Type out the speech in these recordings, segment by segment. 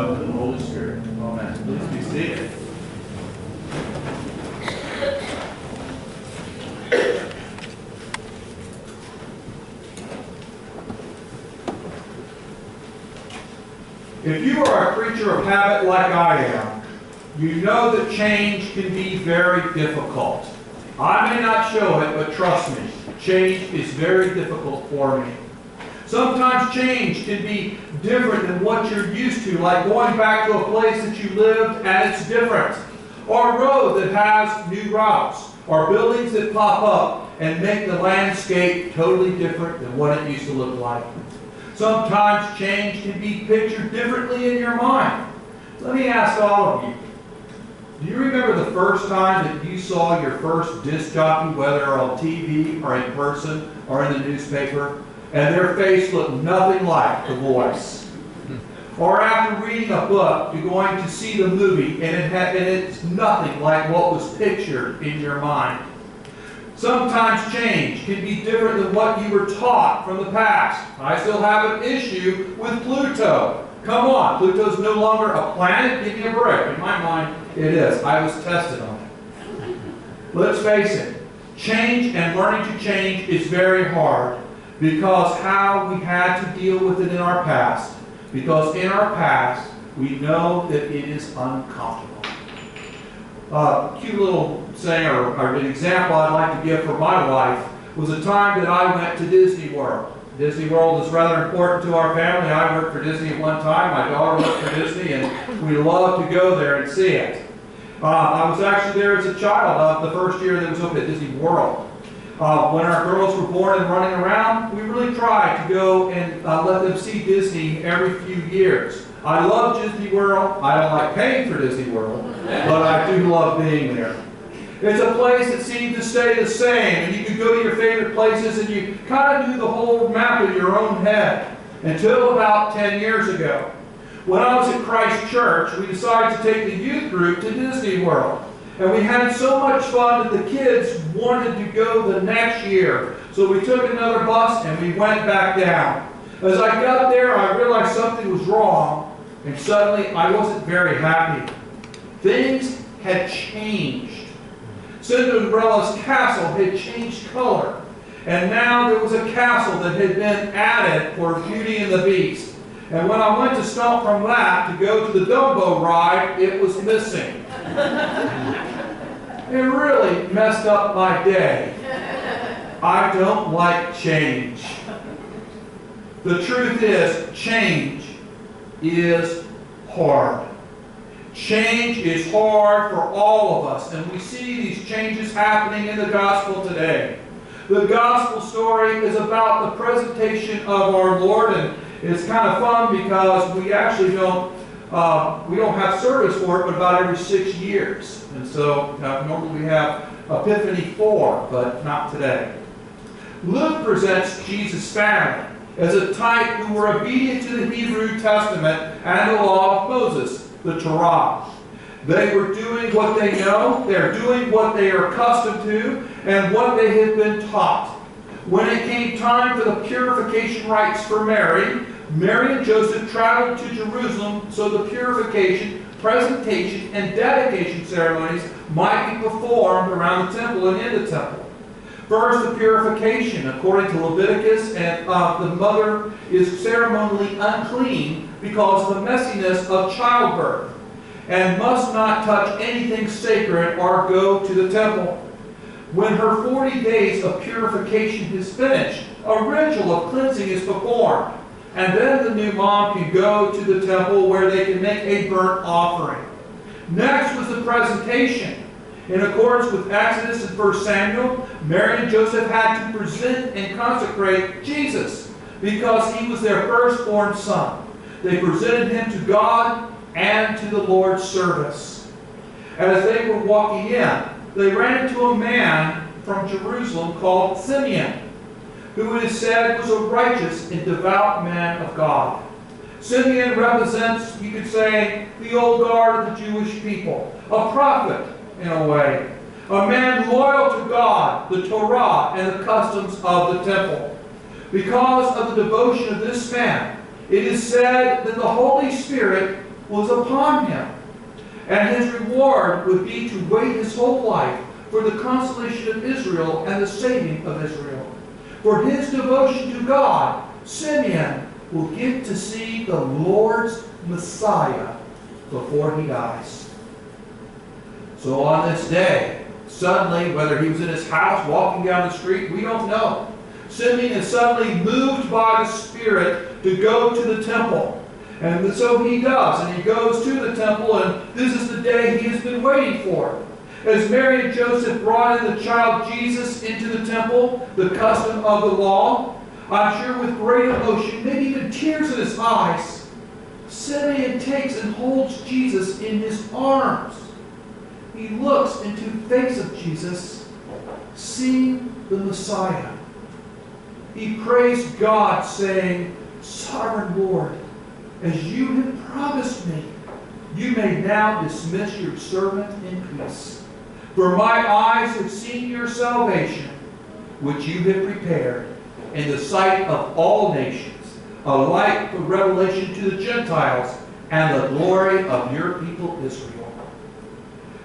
Son, and the Holy Spirit. Amen. Please be seated. If you are a creature of habit like I am, you know that change can be very difficult. I may not show it, but trust me, change is very difficult for me. Sometimes change can be different than what you're used to, like going back to a place that you lived and it's different, or a road that has new routes, or buildings that pop up and make the landscape totally different than what it used to look like. Sometimes change can be pictured differently in your mind. Let me ask all of you, do you remember the first time that you saw your first disc jockey, whether on TV or in person or in the newspaper, and their face looked nothing like the voice? Or after reading a book, you're going to see the movie and it's nothing like what was pictured in your mind. Sometimes change can be different than what you were taught from the past. I still have an issue with Pluto. Come on, Pluto's no longer a planet? Give me a break. In my mind, it is. I was tested on it. Let's face it, change and learning to change is very hard because how we had to deal with it in our past. Because in our past, we know that it is uncomfortable. Cute little saying or an example I'd like to give for my life was a time that I went to Disney World. Disney World is rather important to our family. I worked for Disney at one time. My daughter worked for Disney, and we love to go there and see it. I was actually there as a child the first year that it was open at Disney World. When our girls were born and running around, we really tried to go and let them see Disney every few years. I love Disney World. I don't like paying for Disney World, but I do love being there. It's a place that seemed to stay the same, and you could go to your favorite places and you kind of do the whole map in your own head until about 10 years ago. When I was at Christ Church, we decided to take the youth group to Disney World. And we had so much fun that the kids wanted to go the next year. So we took another bus and we went back down. As I got there, I realized something was wrong, and suddenly I wasn't very happy. Things had changed. Cinderella's castle had changed color, and now there was a castle that had been added for Beauty and the Beast. And when I went to stop from that to go to the Dumbo ride, it was missing. It really messed up my day. I don't like change. The truth is, change is hard. Change is hard for all of us, and we see these changes happening in the gospel today. The gospel story is about the presentation of our Lord, and it's kind of fun because we actually don't have service for it, but about every 6 years. And so normally we have Epiphany 4, but not today. Luke presents Jesus' family as a type who were obedient to the Hebrew Testament and the law of Moses, the Torah. They were doing what they know, they're doing what they are accustomed to, and what they have been taught. When it came time for the purification rites for Mary, Mary and Joseph traveled to Jerusalem so the purification, presentation, and dedication ceremonies might be performed around the temple and in the temple. First, the purification. According to Leviticus, and the mother is ceremonially unclean because of the messiness of childbirth, and must not touch anything sacred or go to the temple. When her 40 days of purification is finished, a ritual of cleansing is performed, and then the new mom can go to the temple where they can make a burnt offering. Next was the presentation. In accordance with Exodus and 1 Samuel, Mary and Joseph had to present and consecrate Jesus because he was their firstborn son. They presented him to God and to the Lord's service. As they were walking in, they ran into a man from Jerusalem called Simeon, who it is said was a righteous and devout man of God. Simeon represents, you could say, the old guard of the Jewish people, a prophet in a way, a man loyal to God, the Torah, and the customs of the temple. Because of the devotion of this man, it is said that the Holy Spirit was upon him. And his reward would be to wait his whole life for the consolation of Israel and the saving of Israel. For his devotion to God, Simeon will get to see the Lord's Messiah before he dies. So on this day, suddenly, whether he was in his house, walking down the street, we don't know. Simeon is suddenly moved by the Spirit to go to the temple. And so he does, and he goes to the temple, and this is the day he has been waiting for. As Mary and Joseph brought in the child Jesus into the temple, the custom of the law, I'm sure with great emotion, maybe even tears in his eyes, Simeon takes and holds Jesus in his arms. He looks into the face of Jesus, seeing the Messiah. He prays God, saying, Sovereign Lord, as you have promised me, you may now dismiss your servant in peace. For my eyes have seen your salvation, which you have prepared in the sight of all nations, a light for revelation to the Gentiles, and the glory of your people Israel.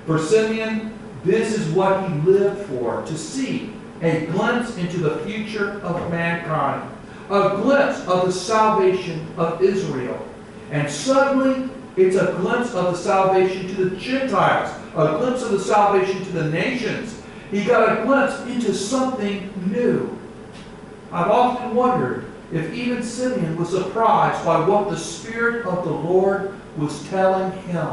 For Simeon, this is what he lived for, to see a glimpse into the future of mankind, a glimpse of the salvation of Israel. And suddenly, it's a glimpse of the salvation to the Gentiles, a glimpse of the salvation to the nations. He got a glimpse into something new. I've often wondered if even Simeon was surprised by what the Spirit of the Lord was telling him.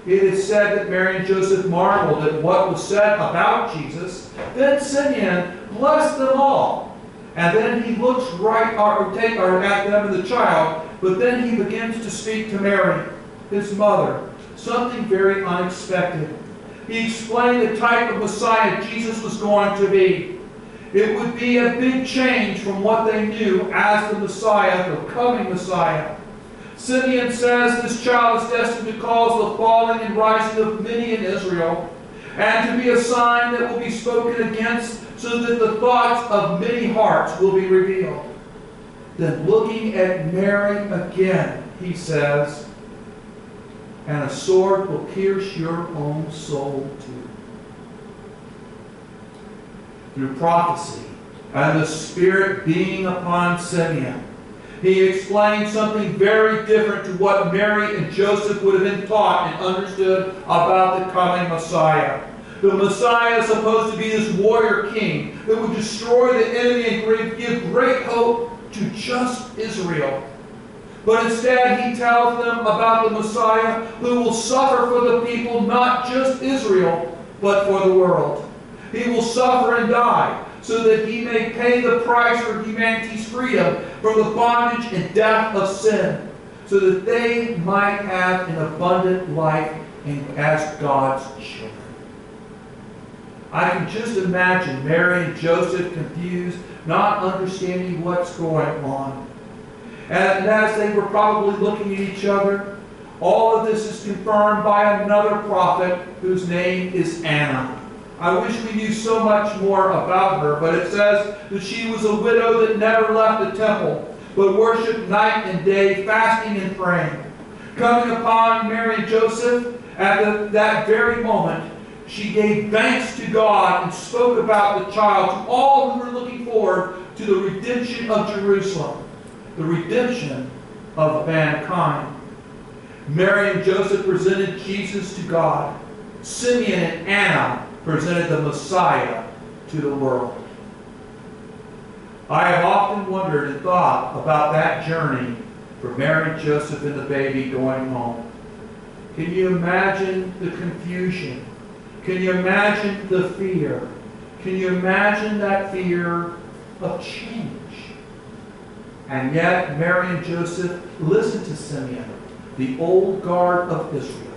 It is said that Mary and Joseph marveled at what was said about Jesus. Then Simeon blessed them all. And then he looks right at them and the child, but then he begins to speak to Mary, his mother, something very unexpected. He explained the type of Messiah Jesus was going to be. It would be a big change from what they knew as the Messiah, the coming Messiah. Simeon says this child is destined to cause the falling and rising of many in Israel, and to be a sign that will be spoken against, so that the thoughts of many hearts will be revealed. Then looking at Mary again, he says, and a sword will pierce your own soul too. Through prophecy and the Spirit being upon Simeon, he explained something very different to what Mary and Joseph would have been taught and understood about the coming Messiah. The Messiah is supposed to be this warrior king that would destroy the enemy and give great hope to just Israel. But instead, he tells them about the Messiah who will suffer for the people, not just Israel, but for the world. He will suffer and die so that he may pay the price for humanity's freedom from the bondage and death of sin, so that they might have an abundant life as God's children. I can just imagine Mary and Joseph confused, not understanding what's going on. And as they were probably looking at each other, all of this is confirmed by another prophet whose name is Anna. I wish we knew so much more about her, but it says that she was a widow that never left the temple, but worshipped night and day, fasting and praying. Coming upon Mary and Joseph at that very moment, she gave thanks to God and spoke about the child to all who were looking forward to the redemption of Jerusalem, the redemption of mankind. Mary and Joseph presented Jesus to God. Simeon and Anna presented the Messiah to the world. I have often wondered and thought about that journey for Mary, Joseph, and the baby going home. Can you imagine the confusion? Can you imagine the fear? Can you imagine that fear of change? And yet, Mary and Joseph listened to Simeon, the old guard of Israel.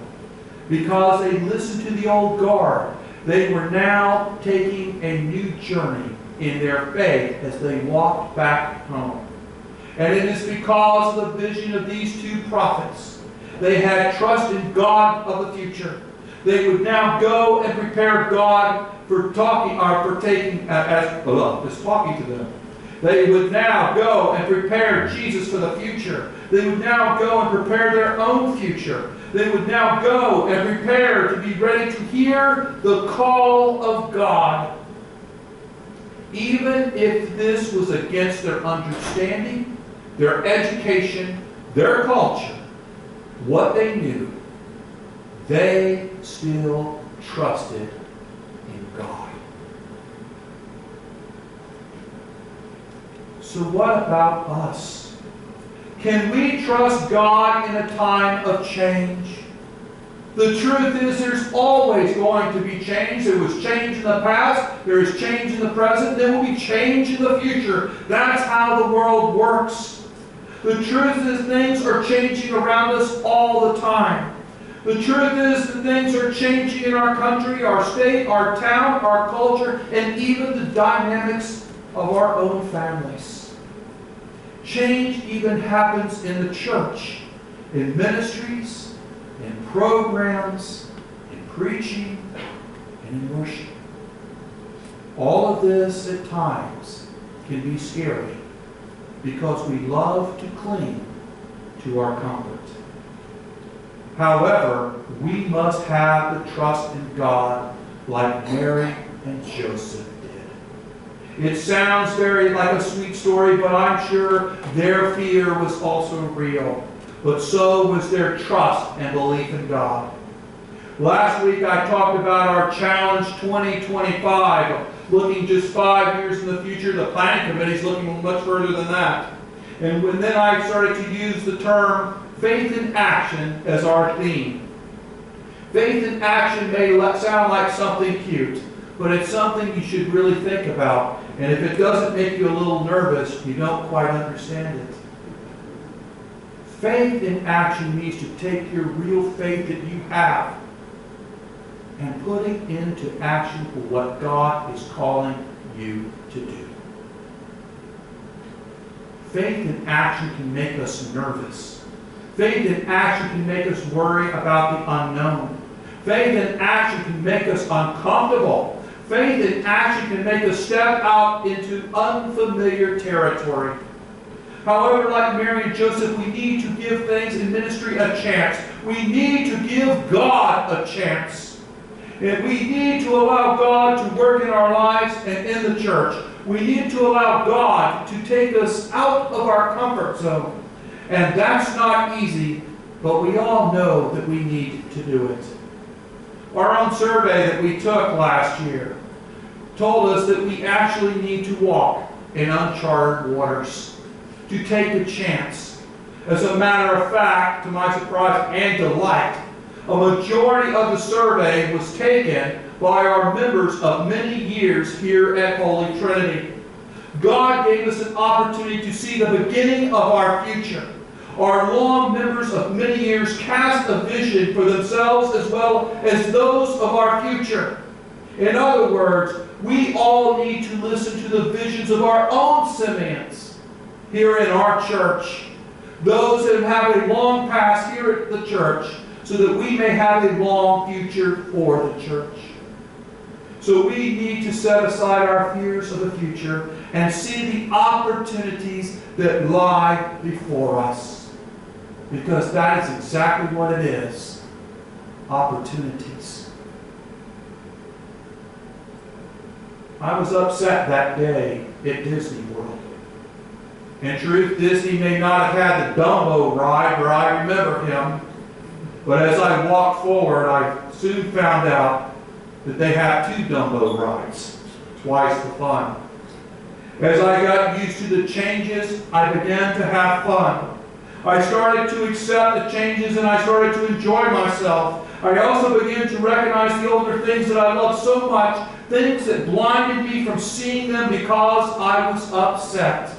Because they listened to the old guard, they were now taking a new journey in their faith as they walked back home. And it is because of the vision of these two prophets. They had trust in God of the future. They would now go and prepare God for talking to them. They would now go and prepare Jesus for the future. They would now go and prepare their own future. They would now go and prepare to be ready to hear the call of God. Even if this was against their understanding, their education, their culture, what they knew, they still trusted in God. So what about us? Can we trust God in a time of change? The truth is there's always going to be change. There was change in the past, there is change in the present, there will be change in the future. That's how the world works. The truth is things are changing around us all the time. The truth is that things are changing in our country, our state, our town, our culture, and even the dynamics of our own families. Change even happens in the church, in ministries, in programs, in preaching, and in worship. All of this at times can be scary because we love to cling to our comfort. However, we must have the trust in God like Mary and Joseph did. It sounds very like a sweet story, but I'm sure their fear was also real. But so was their trust and belief in God. Last week I talked about our Challenge 2025, looking just 5 years in the future. The planning committee is looking much further than that. And then I started to use the term faith in action as our theme. Faith in action may sound like something cute, but it's something you should really think about. And if it doesn't make you a little nervous, you don't quite understand it. Faith in action means to take your real faith that you have and put it into action for what God is calling you to do. Faith in action can make us nervous. Faith in action can make us worry about the unknown. Faith in action can make us uncomfortable. Faith in action can make us step out into unfamiliar territory. However, like Mary and Joseph, we need to give things in ministry a chance. We need to give God a chance. And we need to allow God to work in our lives and in the church. We need to allow God to take us out of our comfort zone. And that's not easy, but we all know that we need to do it. Our own survey that we took last year told us that we actually need to walk in uncharted waters, to take a chance. As a matter of fact, to my surprise and delight, a majority of the survey was taken by our members of many years here at Holy Trinity. God gave us an opportunity to see the beginning of our future. Our long members of many years cast a vision for themselves as well as those of our future. In other words, we all need to listen to the visions of our own Simeons here in our church. Those that have a long past here at the church, so that we may have a long future for the church. So we need to set aside our fears of the future and see the opportunities that lie before us. Because that is exactly what it is. Opportunities. I was upset that day at Disney World. In truth, Disney may not have had the Dumbo ride where I remember him, but as I walked forward, I soon found out that they have 2 Dumbo rides, twice the fun. As I got used to the changes, I began to have fun. I started to accept the changes and I started to enjoy myself. I also began to recognize the older things that I loved so much, things that blinded me from seeing them because I was upset.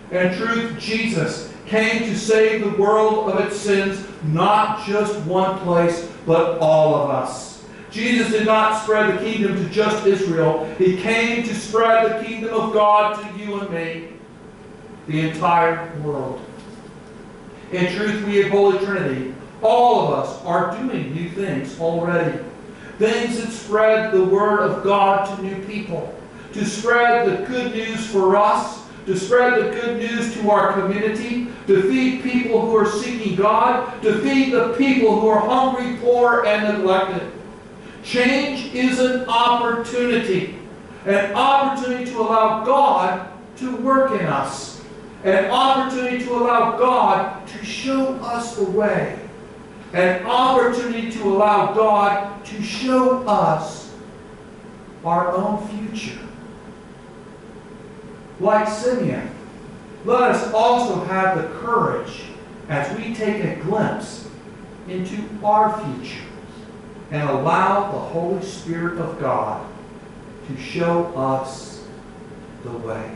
In truth, Jesus came to save the world of its sins, not just one place, but all of us. Jesus did not spread the kingdom to just Israel. He came to spread the kingdom of God to you and me, the entire world. In truth, we at Holy Trinity, all of us are doing new things already. Things that spread the word of God to new people. To spread the good news for us, to spread the good news to our community, to feed people who are seeking God, to feed the people who are hungry, poor, and neglected. Change is an opportunity to allow God to work in us, an opportunity to allow God to show us the way, an opportunity to allow God to show us our own future. Like Simeon, let us also have the courage as we take a glimpse into our future and allow the Holy Spirit of God to show us the way.